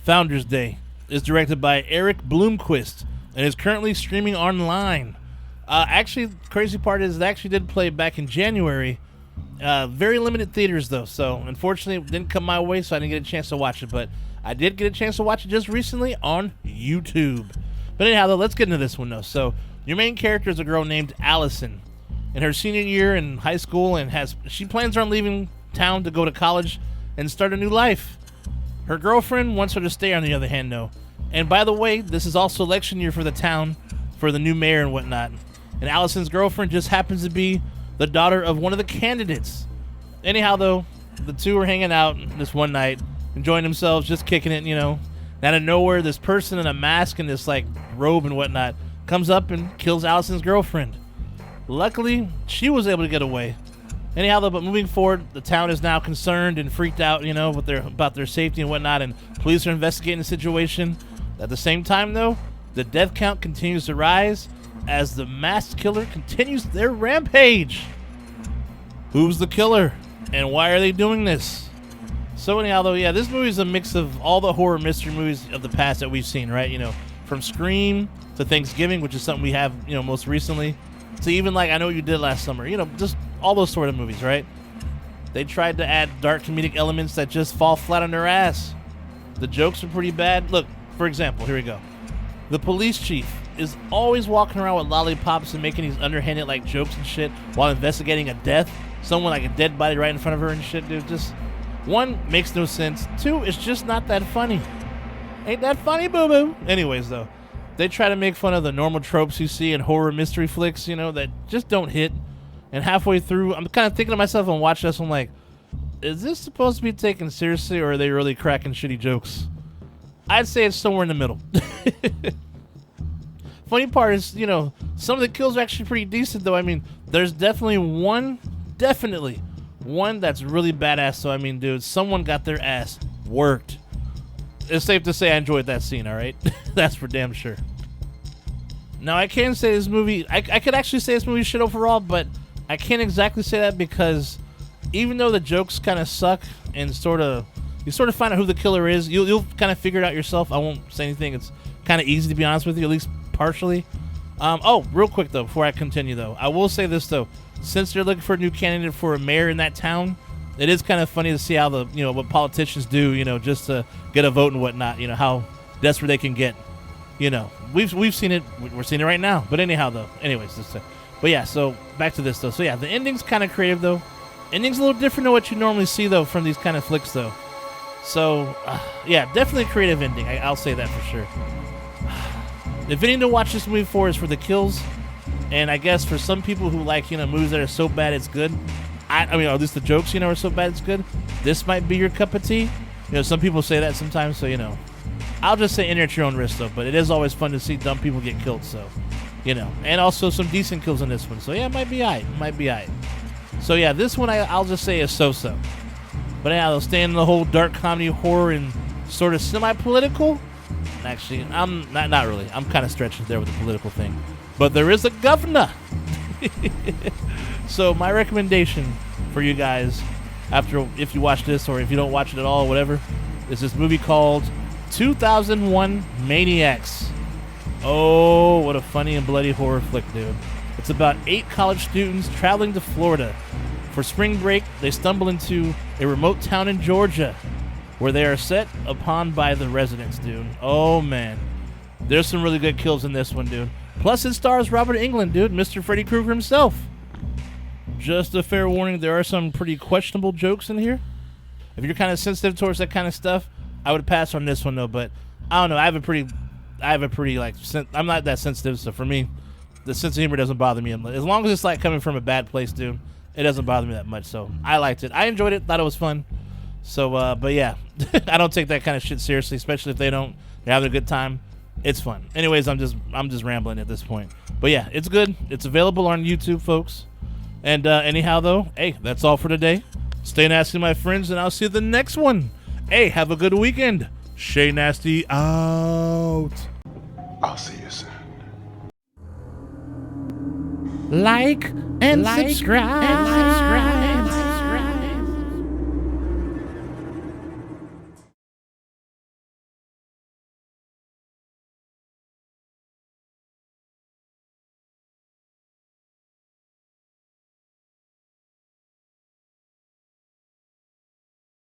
Founders Day. It's directed by Eric Bloomquist and is currently streaming online. Actually, crazy part is it actually did play back in January. Very limited theaters though, so unfortunately it didn't come my way, so I didn't get a chance to watch it. But I did get a chance to watch it just recently on YouTube. But anyhow, though, let's get into this one though. So your main character is a girl named Allison. In her senior year in high school, and she plans on leaving town to go to college and start a new life. Her girlfriend wants her to stay, on the other hand, though. And by the way, this is also election year for the town, for the new mayor and whatnot. And Allison's girlfriend just happens to be the daughter of one of the candidates. Anyhow, though, the two are hanging out this one night, enjoying themselves, just kicking it, you know. And out of nowhere, this person in a mask and this like robe and whatnot comes up and kills Allison's girlfriend. Luckily, she was able to get away. Anyhow, though, but moving forward, the town is now concerned and freaked out, you know, about their safety and whatnot, and police are investigating the situation. At the same time, though, the death count continues to rise as the masked killer continues their rampage. Who's the killer, and why are they doing this? So anyhow, though, yeah, this movie is a mix of all the horror mystery movies of the past that we've seen, right? You know, from Scream to Thanksgiving, which is something we have, you know, most recently, to even like I Know What You Did Last Summer, you know, just all those sort of movies, right? They tried to add dark comedic elements that just fall flat on their ass. The jokes are pretty bad. Look, for example, here we go. The police chief is always walking around with lollipops and making these underhanded like jokes and shit while investigating a death. Someone like a dead body right in front of her and shit, dude. Just, one, makes no sense. Two, it's just not that funny. Ain't that funny, boo-boo? Anyways, though, they try to make fun of the normal tropes you see in horror mystery flicks, you know, that just don't hit. And halfway through, I'm kind of thinking to myself and watching this, I'm like, is this supposed to be taken seriously, or are they really cracking shitty jokes? I'd say it's somewhere in the middle. Funny part is, you know, some of the kills are actually pretty decent, though. I mean, there's definitely one that's really badass. So, I mean, dude, someone got their ass worked. It's safe to say I enjoyed that scene, all right? That's for damn sure. Now, I can say this movie, I could actually say this movie shit overall, but I can't exactly say that because even though the jokes kind of suck and you sort of find out who the killer is, you'll kind of figure it out yourself. I won't say anything. It's kind of easy, to be honest with you, at least partially. Oh, real quick, though, before I continue, though, I will say this, though. Since they're looking for a new candidate for a mayor in that town, it is kind of funny to see how what politicians do, you know, just to get a vote and whatnot, you know, how desperate they can get. You know, we've seen it. We're seeing it right now. But anyhow, though. Anyways, but yeah, so back to this, though. So yeah, the ending's kind of creative, though. Ending's a little different than what you normally see, though, from these kind of flicks, though. So, yeah, definitely a creative ending. I'll say that for sure. If anything to watch this movie for is for the kills, and I guess for some people who like, you know, movies that are so bad it's good, I mean, at least the jokes, you know, are so bad it's good, this might be your cup of tea. You know, some people say that sometimes, so, you know. I'll just say enter at your own risk, though, but it is always fun to see dumb people get killed, so, you know. And also some decent kills in this one, so yeah, it might be aight. So yeah, this one I'll just say is so-so. But yeah, they'll stay in the whole dark comedy, horror, and sort of semi-political. Actually, I'm not really. I'm kind of stretching there with the political thing. But there is a governor. So my recommendation for you guys, if you watch this or if you don't watch it at all, whatever, is this movie called 2001 Maniacs. Oh, what a funny and bloody horror flick, dude. It's about 8 college students traveling to Florida. For spring break, they stumble into a remote town in Georgia where they are set upon by the residents, dude. Oh, man. There's some really good kills in this one, dude. Plus, it stars Robert Englund, dude, Mr. Freddy Krueger himself. Just a fair warning, there are some pretty questionable jokes in here. If you're kind of sensitive towards that kind of stuff, I would pass on this one, though. But, I don't know, I have a pretty, like, I'm not that sensitive, so for me, the sense of humor doesn't bother me. As long as it's, like, coming from a bad place, dude, it doesn't bother me that much. So, I liked it. I enjoyed it, thought it was fun. So, but yeah, I don't take that kind of shit seriously, especially if they're having a good time. It's fun. Anyways, I'm just rambling at this point. But yeah, it's good. It's available on YouTube, folks. And anyhow, though, hey, that's all for today. Stay nasty, my friends, and I'll see you the next one. Hey, have a good weekend. Shay Nasty out. I'll see you soon. Like and subscribe.